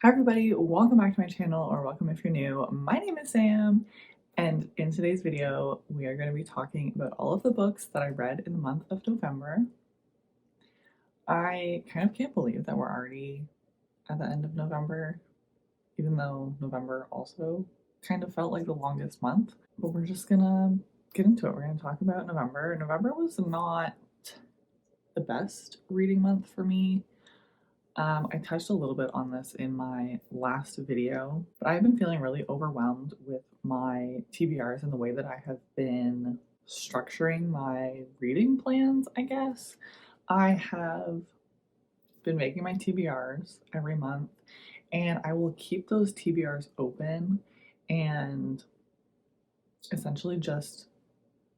Hi everybody, welcome back to my channel, or welcome if you're new. My name is Sam, and in today's video we are going to be talking about all of the books that I read in the month of November. I kind of can't believe that we're already at the end of November, even though November also kind of felt like the longest month. But we're just gonna get into it. We're gonna talk about November. November was not the best reading month for me. I touched a little bit on this in my last video, but I've been feeling really overwhelmed with my TBRs and the way that I have been structuring my reading plans, I guess. I have been making my TBRs every month, and I will keep those TBRs open and essentially just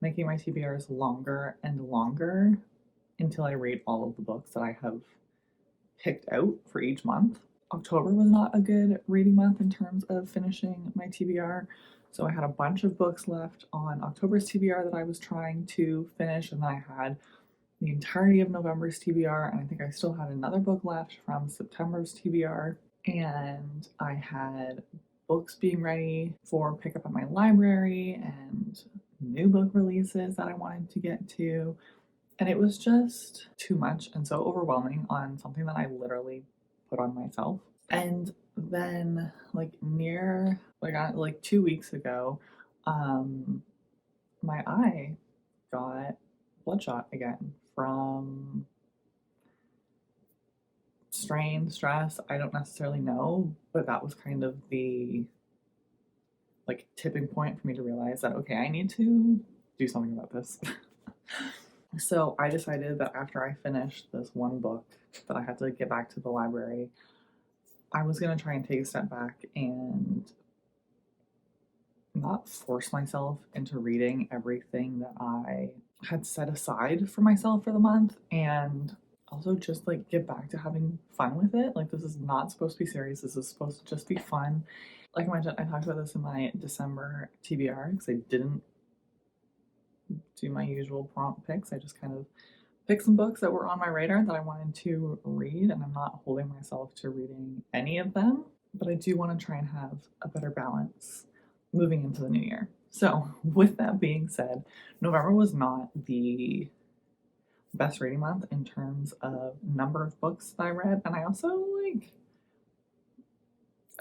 making my TBRs longer and longer until I read all of the books that I have picked out for each month. October was not a good reading month in terms of finishing my TBR, so I had a bunch of books left on October's TBR that I was trying to finish, and then I had the entirety of November's TBR, and I think I still had another book left from September's TBR, and I had books being ready for pickup at my library and new book releases that I wanted to get to. And it was just too much and so overwhelming on something that I literally put on myself. And then like 2 weeks ago, my eye got bloodshot again from strain, stress. I don't necessarily know, but that was kind of the tipping point for me to realize that okay, I need to do something about this. So I decided that after I finished this one book that I had to get back to the library, I was going to try and take a step back and not force myself into reading everything that I had set aside for myself for the month, and also just get back to having fun with it. Like, this is not supposed to be serious, this is supposed to just be fun. Like I mentioned, I talked about this in my December TBR because I didn't do my usual prompt picks. I just kind of picked some books that were on my radar that I wanted to read, and I'm not holding myself to reading any of them, but I do want to try and have a better balance moving into the new year. So, with that being said, November was not the best reading month in terms of number of books that I read, and I also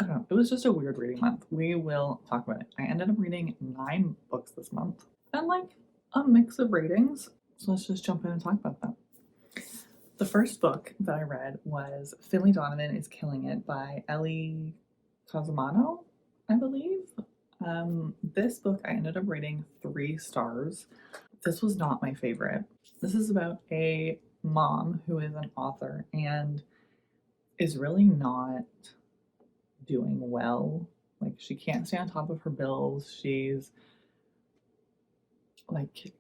I don't know, it was just a weird reading month. We will talk about it. I ended up reading 9 books this month, and a mix of ratings. So let's just jump in and talk about them. The first book that I read was Finlay Donovan is Killing It by Ellie Cosmano, I believe. This book I ended up rating 3 stars. This was not my favorite. This is about a mom who is an author and is really not doing well. She can't stay on top of her bills. She's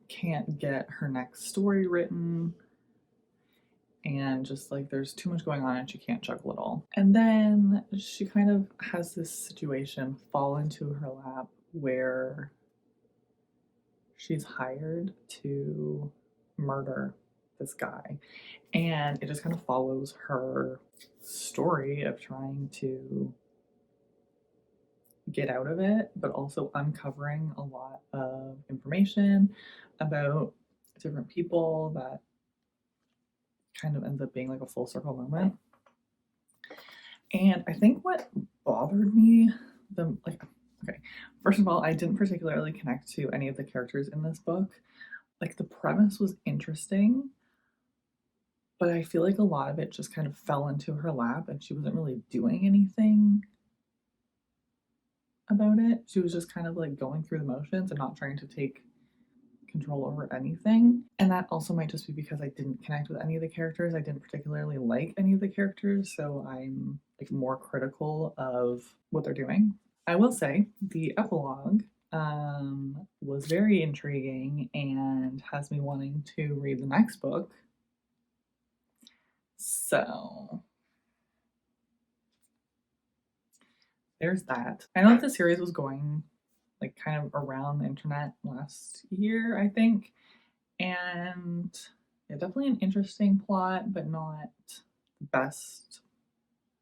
can't get her next story written, and just there's too much going on and she can't juggle it all. And then she kind of has this situation fall into her lap where she's hired to murder this guy, and it just kind of follows her story of trying to get out of it, but also uncovering a lot of information about different people that kind of ends up being a full circle moment. And I think what bothered me okay, first of all, I didn't particularly connect to any of the characters in this book. The premise was interesting, but I feel a lot of it just kind of fell into her lap and she wasn't really doing anything about it. She was just kind of going through the motions and not trying to take control over anything. And that also might just be because I didn't connect with any of the characters. I didn't particularly like any of the characters, so I'm more critical of what they're doing. I will say the epilogue was very intriguing and has me wanting to read the next book. So there's that. I know that the series was going kind of around the internet last year, I think. And yeah, definitely an interesting plot, but not the best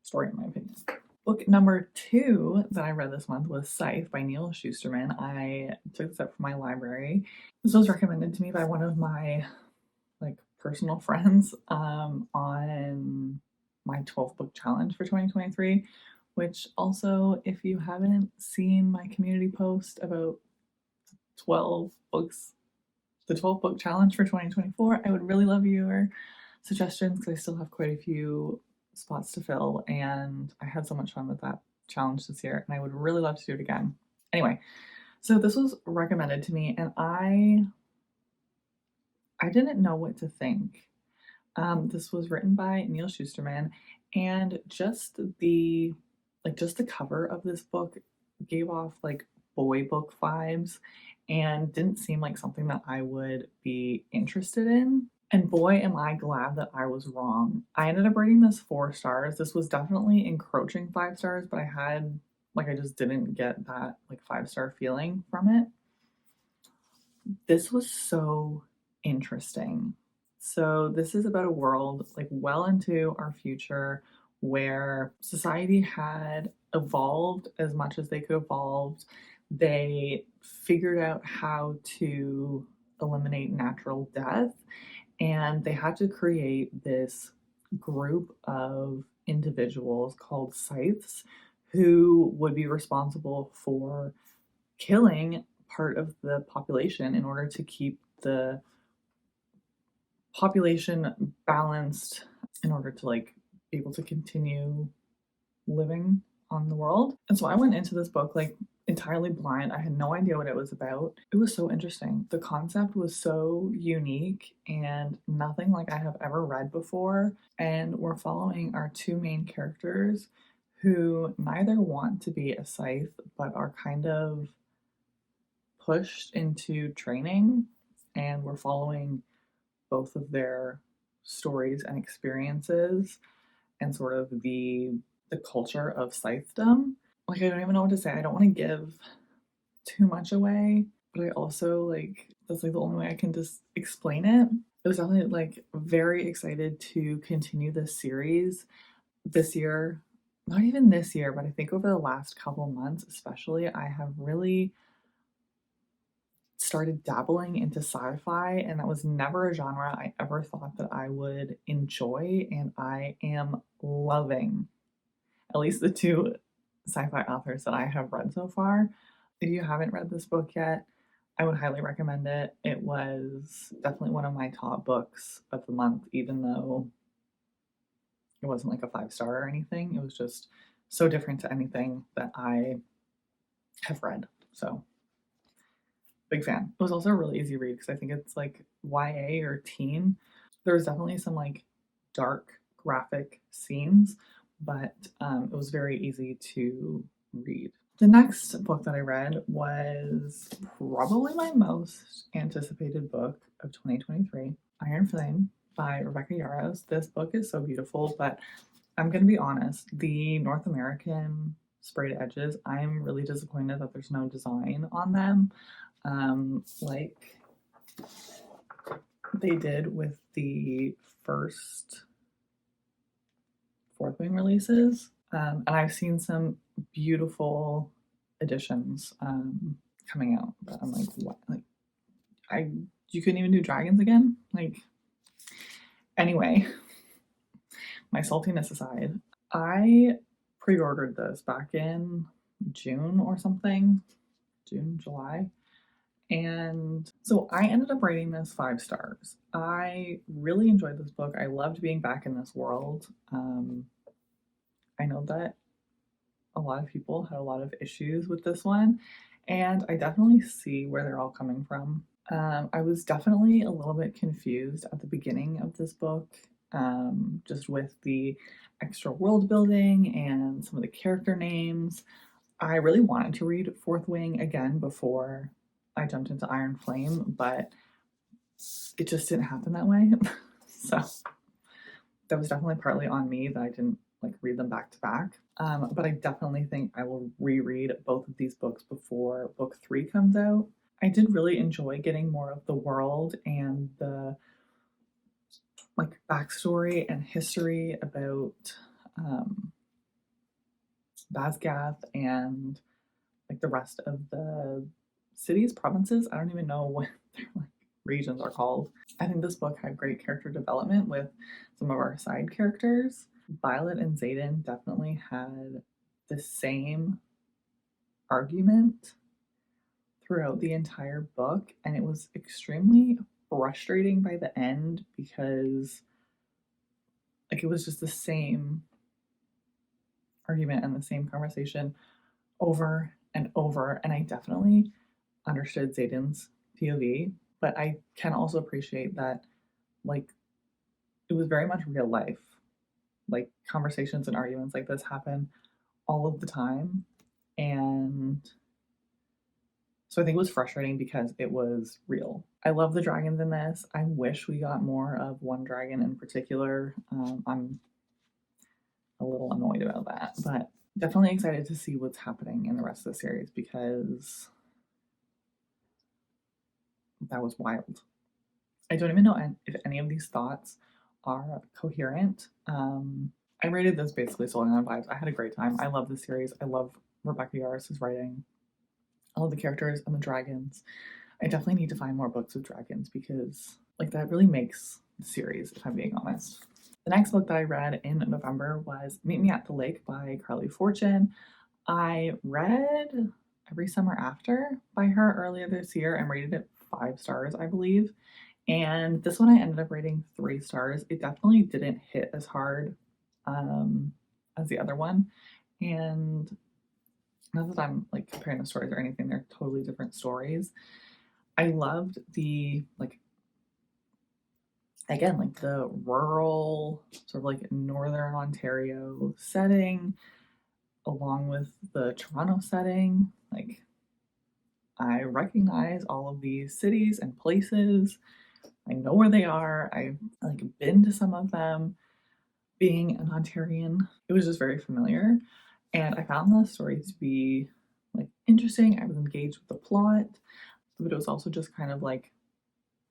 story in my opinion. Book number 2 that I read this month was Scythe by Neal Shusterman. I took this up from my library. This was recommended to me by one of my like personal friends on my 12 book challenge for 2023, which also, if you haven't seen my community post about 12 books, the 12 book challenge for 2024, I would really love your suggestions because I still have quite a few spots to fill, and I had so much fun with that challenge this year, and I would really love to do it again. Anyway, so this was recommended to me, and I didn't know what to think. This was written by Neal Shusterman, and just the cover of this book gave off like boy book vibes and didn't seem like something that I would be interested in. And boy, am I glad that I was wrong. I ended up rating this 4 stars. This was definitely encroaching 5 stars, but I just didn't get that like 5-star feeling from it. This was so interesting. So this is about a world like well into our future where society had evolved as much as they could evolve. They figured out how to eliminate natural death, and they had to create this group of individuals called scythes who would be responsible for killing part of the population in order to keep the population balanced, in order to like be able to continue living on the world. And so I went into this book like entirely blind. I had no idea what it was about. It was so interesting. The concept was so unique and nothing like I have ever read before. And we're following our 2 main characters who neither want to be a scythe but are kind of pushed into training, and we're following both of their stories and experiences and sort of the culture of scythedom. Like, I don't even know what to say. I don't want to give too much away, but I also like that's like the only way I can just explain it. I was definitely like very excited to continue this series this year. Not even this year, but I think over the last couple months, especially, I have really started dabbling into sci-fi, and that was never a genre I ever thought that I would enjoy, and I am loving at least the 2 sci-fi authors that I have read so far. If you haven't read this book yet, I would highly recommend it. It was definitely one of my top books of the month, even though it wasn't like a 5-star or anything. It was just so different to anything that I have read. So big fan. It was also a really easy read because I think it's like YA or teen. There's definitely some like dark graphic scenes, but it was very easy to read. The next book that I read was probably my most anticipated book of 2023, Iron Flame by Rebecca Yarros. This book is so beautiful, but I'm going to be honest, the North American sprayed edges, I'm really disappointed that there's no design on them. Like they did with the first Fourth Wing releases. And I've seen some beautiful editions coming out, but I'm like, what? Like, you couldn't even do dragons again? Like, anyway, my saltiness aside, I pre-ordered this back in June or something, June, July. And so I ended up rating this 5 stars. I really enjoyed this book. I loved being back in this world. I know that a lot of people had a lot of issues with this one, and I definitely see where they're all coming from. I was definitely a little bit confused at the beginning of this book, just with the extra world building and some of the character names. I really wanted to read Fourth Wing again before I jumped into Iron Flame, but it just didn't happen that way. So that was definitely partly on me that I didn't like read them back to back. But I definitely think I will reread both of these books before book 3 comes out. I did really enjoy getting more of the world and the like backstory and history about Basgath and like the rest of the cities, provinces. I don't even know what their like regions are called. I think this book had great character development with some of our side characters. Violet and Xaden definitely had the same argument throughout the entire book, and it was extremely frustrating by the end because like it was just the same argument and the same conversation over and over. And I definitely understood Xaden's POV, but I can also appreciate that like it was very much real life. Like conversations and arguments like this happen all of the time. And so I think it was frustrating because it was real. I love the dragons in this. I wish we got more of one dragon in particular. I'm a little annoyed about that, but definitely excited to see what's happening in the rest of the series because that was wild. I don't even know if any of these thoughts are coherent. I rated this basically solely on vibes. I had a great time. I love the series. I love Rebecca Yarros' writing. I love the characters and the dragons. I definitely need to find more books with dragons because like that really makes the series, if I'm being honest. The next book that I read in November was Meet Me at the Lake by Carly Fortune. I read Every Summer After by her earlier this year and rated it 5 stars, I believe. And this one I ended up rating 3 stars. It definitely didn't hit as hard as the other one. And not that I'm like comparing the stories or anything, they're totally different stories. I loved the like again like the rural sort of like northern Ontario setting along with the Toronto setting. Like I recognize all of these cities and places. I know where they are. I've like been to some of them. Being an Ontarian, it was just very familiar. And I found the story to be like interesting. I was engaged with the plot, but it was also just kind of like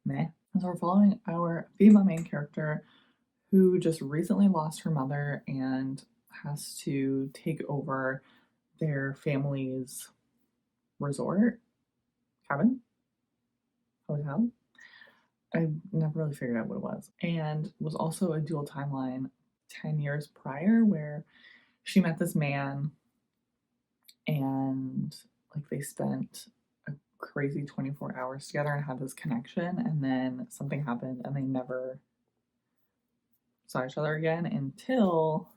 meh. And so we're following our female main character who just recently lost her mother and has to take over their family's resort, cabin, hotel. I never really figured out what it was. And was also a dual timeline 10 years prior where she met this man and like they spent a crazy 24 hours together and had this connection, and then something happened and they never saw each other again until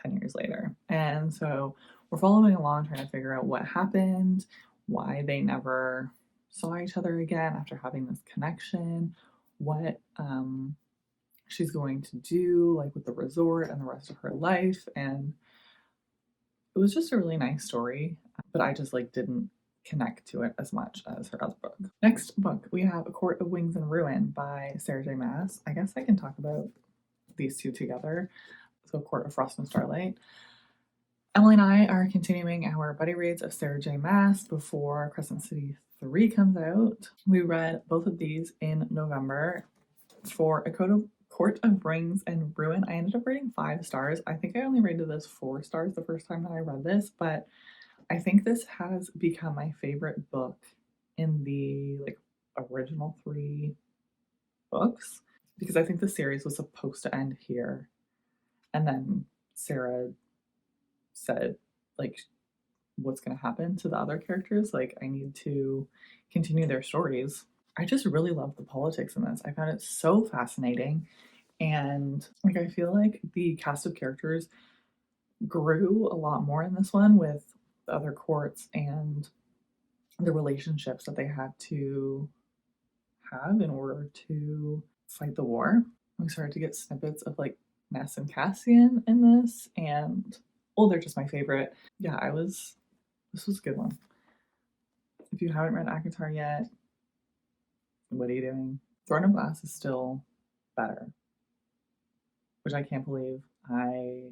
10 years later. And so we're following along trying to figure out what happened, why they never saw each other again after having this connection, what she's going to do like with the resort and the rest of her life. And it was just a really nice story, but I just like didn't connect to it as much as her other book. Next book, we have A Court of Wings and Ruin by Sarah J Maas. I guess I can talk about these two together. So Court of Frost and Starlight. Emily and I are continuing our buddy reads of Sarah J Maas before Crescent City 3 comes out. We read both of these in November. For A Court of Rings and Ruin, I ended up rating 5 stars. I think I only rated this 4 stars the first time that I read this, but I think this has become my favorite book in the like original 3 books because I think the series was supposed to end here. And then Sarah said like what's going to happen to the other characters. Like I need to continue their stories. I just really love the politics in this. I found it so fascinating. And like I feel like the cast of characters grew a lot more in this one with the other courts and the relationships that they had to have in order to fight the war. We started to get snippets of like Ness and Cassian in this, and oh, they're just my favorite. Yeah, this was a good one. If you haven't read ACOTAR yet, what are you doing? Throne of Glass is still better, which I can't believe I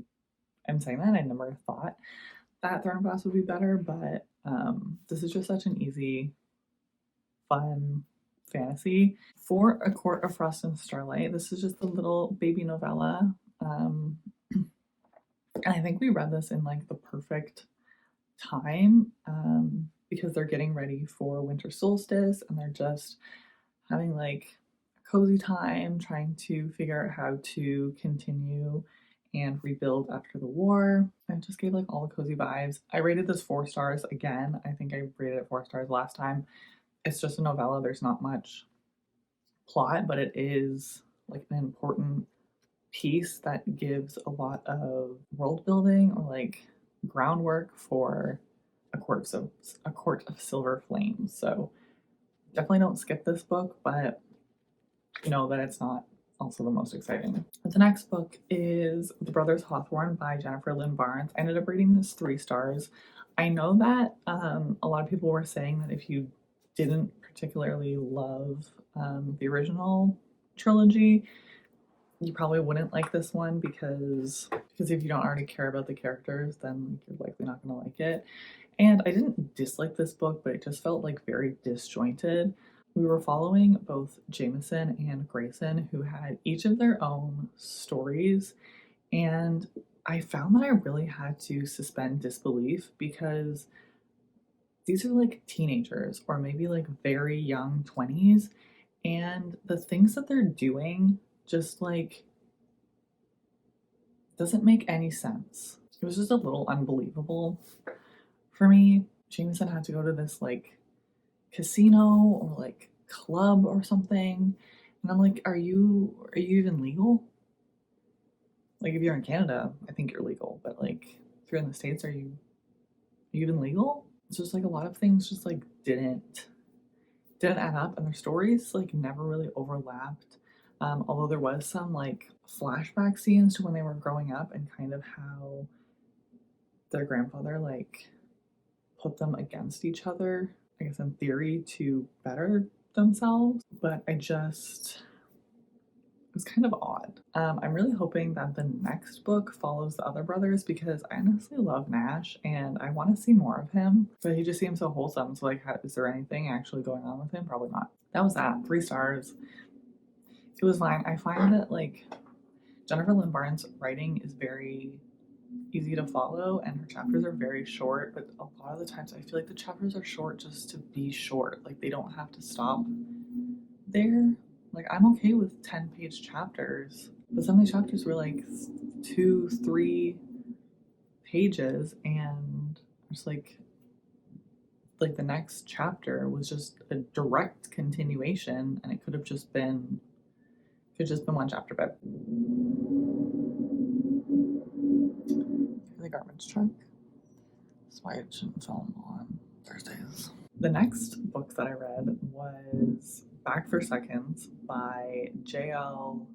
am saying that. I never thought that Throne of Glass would be better, but this is just such an easy, fun fantasy. For A Court of Frost and Starlight, this is just a little baby novella. And I think we read this in like the perfect time, because they're getting ready for winter solstice and they're just having like a cozy time trying to figure out how to continue and rebuild after the war. And it just gave like all the cozy vibes. I rated this 4 stars again. I think I rated it 4 stars last time. It's just a novella, there's not much plot, but it is like an important piece that gives a lot of world building or like groundwork for a court of silver flames. So definitely don't skip this book, but know that it's not also the most exciting. But the next book is The Brothers Hawthorne by Jennifer Lynn Barnes. I ended up rating this 3 stars. I know that a lot of people were saying that if you didn't particularly love the original trilogy, you probably wouldn't like this one because if you don't already care about the characters, then you're likely not going to like it. And I didn't dislike this book, but it just felt like very disjointed. We were following both Jameson and Grayson, who had each of their own stories, and I found that I really had to suspend disbelief because these are like teenagers or maybe like very young 20s, and the things that they're doing just like doesn't make any sense. It was just a little unbelievable for me. Jameson had to go to this like casino or like club or something, and I'm like, are you even legal? Like if you're in Canada, I think you're legal, but like if you're in the States, are you even legal? It's just like a lot of things just like didn't add up, and their stories like never really overlapped. Although there was some like flashback scenes to when they were growing up and kind of how their grandfather like put them against each other, I guess in theory, to better themselves. But it was kind of odd. I'm really hoping that the next book follows the other brothers because I honestly love Nash and I want to see more of him. But he just seems so wholesome. So, like, is there anything actually going on with him? Probably not. That was that. 3 stars. It was fine. I find that, like, Jennifer Lynn Barnes' writing is very easy to follow and her chapters are very short, but a lot of the times I feel like the chapters are short just to be short. Like, they don't have to stop there. Like, I'm okay with 10-page chapters, but some of these chapters were like 2-3 pages, and just like the next chapter was just a direct continuation, and it could have just been one chapter. But the garbage truck. That's why it shouldn't film on Thursdays. The next book that I read was Back for Seconds by J.L.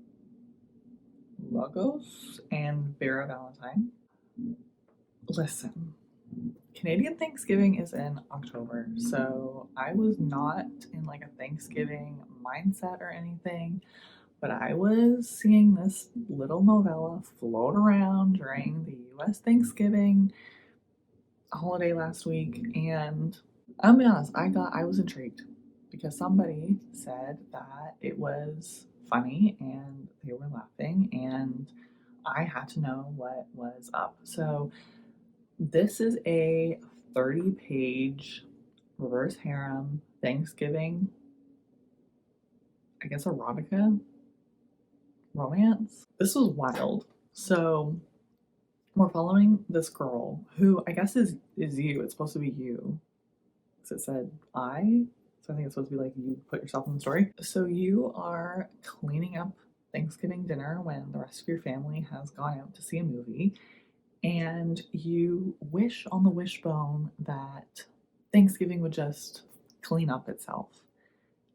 Lagos and Vera Valentine. Listen, Canadian Thanksgiving is in October, so I was not in like a Thanksgiving mindset or anything, but I was seeing this little novella float around during the US Thanksgiving holiday last week, and I'll be honest, I was intrigued because somebody said that it was funny and they were laughing, and I had to know what was up. So this is a 30-page reverse harem Thanksgiving, I guess, erotica romance. This was wild. So we're following this girl who I guess is you. It's supposed to be you. Because it said I. So I think it's supposed to be like you put yourself in the story. So you are cleaning up Thanksgiving dinner when the rest of your family has gone out to see a movie, and you wish on the wishbone that Thanksgiving would just clean up itself.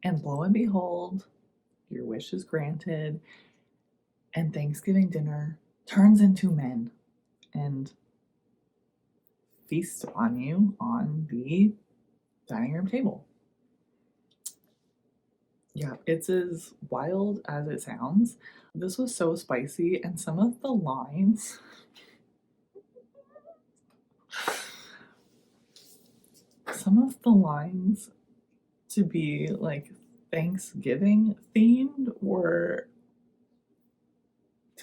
And lo and behold, your wish is granted, and Thanksgiving dinner turns into men and feast upon you on the dining room table. Yeah, it's as wild as it sounds. This was so spicy, and some of the lines to be like Thanksgiving themed were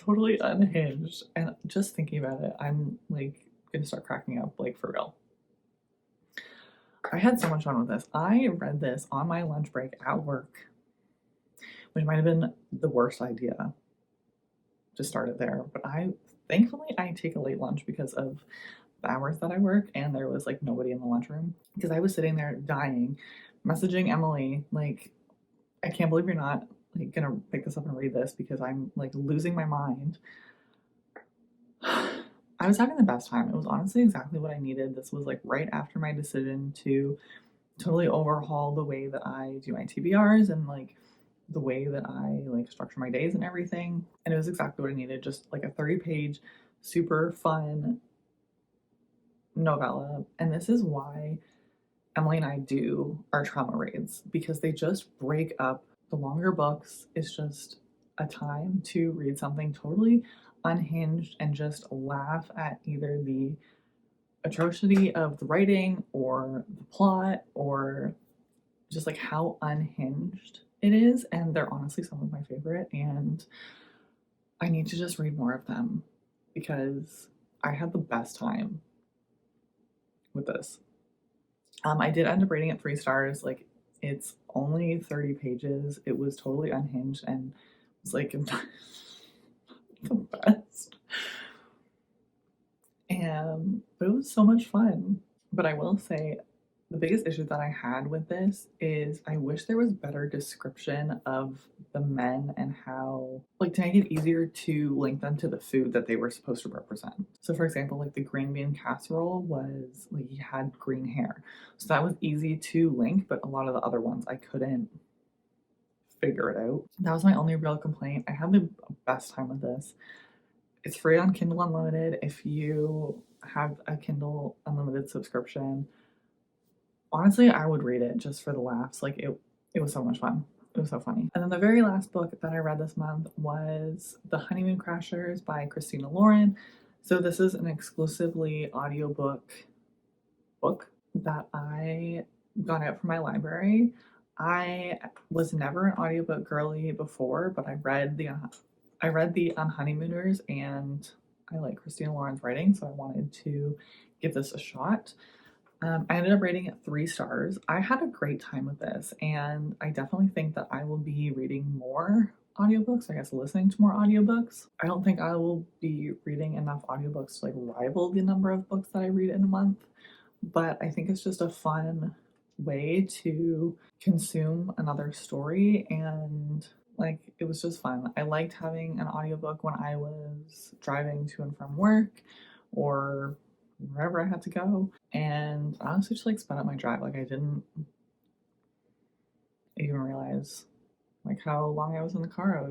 totally unhinged. And just thinking about it, I'm like gonna start cracking up, like for real. I had so much fun with this. I read this on my lunch break at work, which might have been the worst idea to start it there. But thankfully, I take a late lunch because of the hours that I work, and there was like nobody in the lunchroom because I was sitting there dying, messaging Emily, like, I can't believe you're not like gonna pick this up and read this because I'm like losing my mind. I was having the best time. It was honestly exactly what I needed. This was like right after my decision to totally overhaul the way that I do my TBRs and like the way that I like structure my days and everything. And it was exactly what I needed. Just like a 30-page, super fun novella. And this is why Emily and I do our trauma raids, because they just break up the longer books. It's just a time to read something totally unhinged and just laugh at either the atrocity of the writing or the plot or just like how unhinged it is. And they're honestly some of my favorite. And I need to just read more of them because I had the best time with this. I did end up rating it 3 stars. Like, it's only 30 pages. It was totally unhinged and was like the best. And but it was so much fun. But I will say the biggest issue that I had with this is I wish there was better description of the men and how, like, to make it easier to link them to the food that they were supposed to represent. So, for example, like the green bean casserole was like he had green hair. So that was easy to link, but a lot of the other ones I couldn't figure it out. That was my only real complaint. I had the best time with this. It's free on Kindle Unlimited if you have a Kindle Unlimited subscription. Honestly, I would read it just for the laughs. Like, it was so much fun. It was so funny. And then the very last book that I read this month was The Honeymoon Crashers by Christina Lauren. So this is an exclusively audiobook book that I got out from my library. I was never an audiobook girly before, but I read the Honeymooners, and I like Christina Lauren's writing, so I wanted to give this a shot. I ended up rating it 3 stars. I had a great time with this, and I definitely think that I will be reading more audiobooks, I guess listening to more audiobooks. I don't think I will be reading enough audiobooks to like rival the number of books that I read in a month, but I think it's just a fun way to consume another story, and like it was just fun. I liked having an audiobook when I was driving to and from work or wherever I had to go, and honestly just like sped up my drive. Like, I didn't even realize like how long I was in the car. I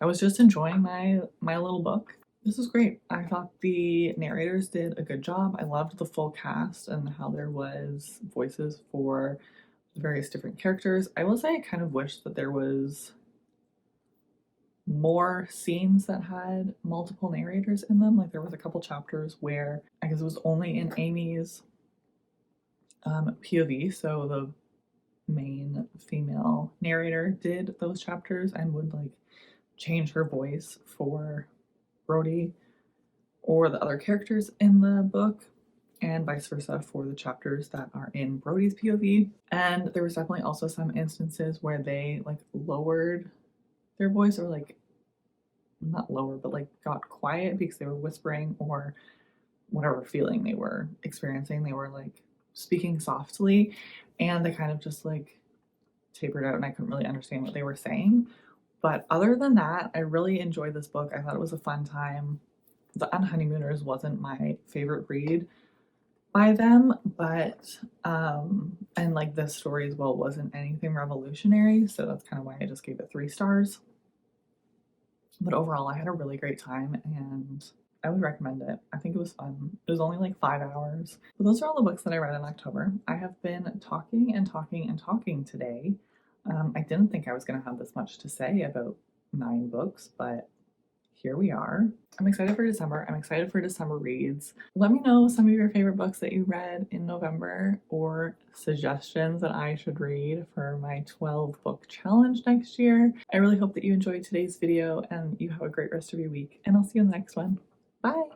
was just enjoying my little book. This was great. I thought the narrators did a good job. I loved the full cast and how there was voices for the various different characters. I will say I kind of wish that there was more scenes that had multiple narrators in them. Like, there was a couple chapters where I guess it was only in Amy's POV, so the main female narrator did those chapters and would like change her voice for Brody or the other characters in the book, and vice versa for the chapters that are in Brody's POV. And there was definitely also some instances where they like lowered their voice, or like not lower, but like got quiet because they were whispering or whatever feeling they were experiencing. They were like speaking softly, and they kind of just like tapered out, and I couldn't really understand what they were saying. But other than that, I really enjoyed this book. I thought it was a fun time. The Honeymooners wasn't my favorite read by them, but and like this story as well wasn't anything revolutionary, so that's kind of why I just gave it 3 stars. But overall, I had a really great time, and I would recommend it. I think it was fun. It was only like 5 hours. But those are all the books that I read in October. I have been talking and talking and talking today. I didn't think I was going to have this much to say about 9 books, but here we are. I'm excited for December. I'm excited for December reads. Let me know some of your favorite books that you read in November or suggestions that I should read for my 12 book challenge next year. I really hope that you enjoyed today's video and you have a great rest of your week, and I'll see you in the next one. Bye!